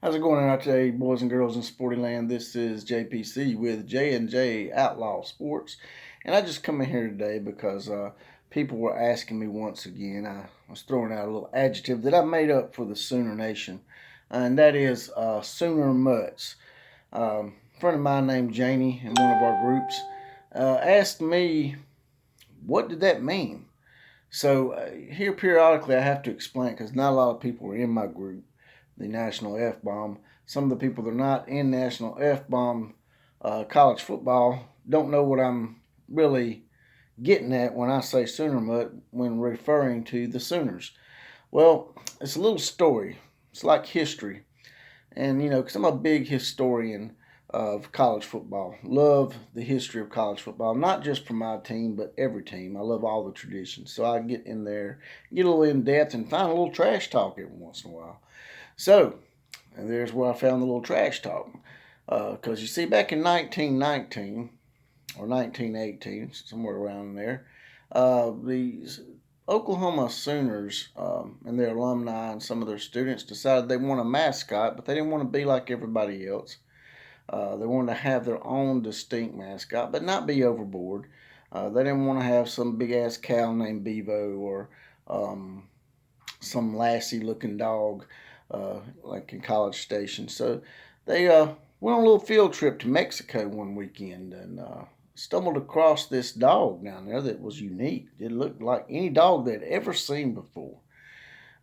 How's it going out today, boys and girls in sporting land? This is JPC with J&J Outlaw Sports, and I just come in here today because people were asking me once again. I was throwing out a little adjective that I made up for the Sooner Nation, and that is SoonerMutts. A friend of mine named Janie in one of our groups asked me, what did that mean? So here periodically I have to explain because not a lot of people are in my group, the National F-Bomb. Some of the people that are not in National F-Bomb college football don't know what I'm really getting at when I say Sooner Mutt when referring to the Sooners. Well, it's a little story. It's like history. And, because I'm a big historian of college football. Love the history of college football, not just for my team, but every team. I love all the traditions. So I get in there, get a little in depth, and find a little trash talk every once in a while. So, and there's where I found the little trash talk. Because you see, back in 1919 or 1918, somewhere around there, the Oklahoma Sooners and their alumni and some of their students decided they want a mascot, but they didn't want to be like everybody else. They wanted to have their own distinct mascot, but not be overboard. They didn't want to have some big ass cow named Bevo or some lassie looking dog like in College Station. So they went on a little field trip to Mexico one weekend and stumbled across this dog down there that was unique. It looked like any dog they'd ever seen before.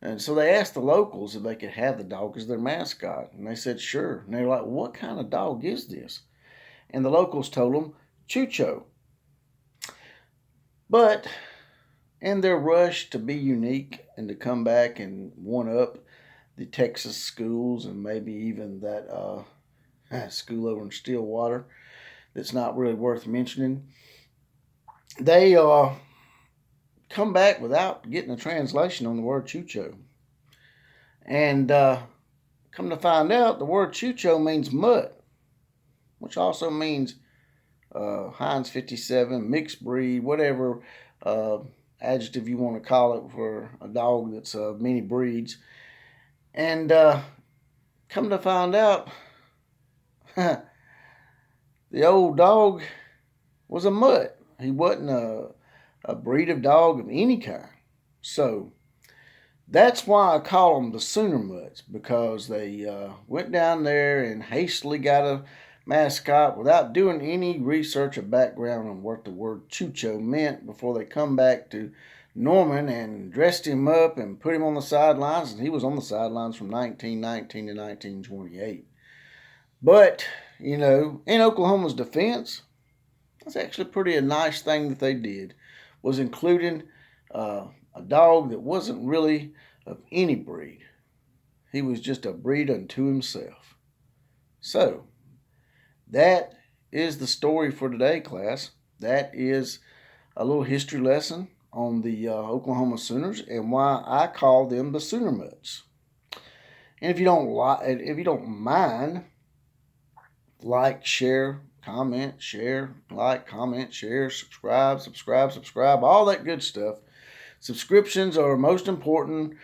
And so they asked the locals if they could have the dog as their mascot. And they said, sure. And they were like, what kind of dog is this? And the locals told them, Chucho. But in their rush to be unique and to come back and one up the Texas schools and maybe even that school over in Stillwater that's not really worth mentioning, they come back without getting a translation on the word Chucho. And come to find out, the word Chucho means mutt, which also means Heinz 57, mixed breed, whatever adjective you want to call it for a dog that's many breeds. And come to find out, the old dog was a mutt. He wasn't a breed of dog of any kind. So that's why I call them the SoonerMutts, because they went down there and hastily got a mascot without doing any research or background on what the word Chucho meant before they come back to Norman and dressed him up and put him on the sidelines. And he was on the sidelines from 1919 to 1928. But, in Oklahoma's defense, that's actually pretty a nice thing that they did, was including a dog that wasn't really of any breed. He was just a breed unto himself. So, that is the story for today, class. That is a little history lesson on the Oklahoma Sooners and why I call them the SoonerMutts. And if you don't mind, like, share, comment, share, like, comment, share, subscribe, all that good stuff. Subscriptions are most important.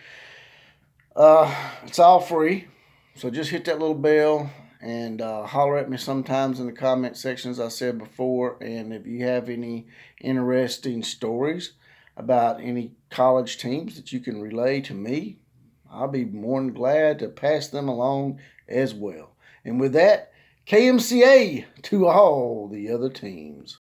It's all free, so just hit that little bell and holler at me sometimes in the comment section, as I said before. And if you have any interesting stories about any college teams that you can relay to me, I'll be more than glad to pass them along as well. And with that, KMCA to all the other teams.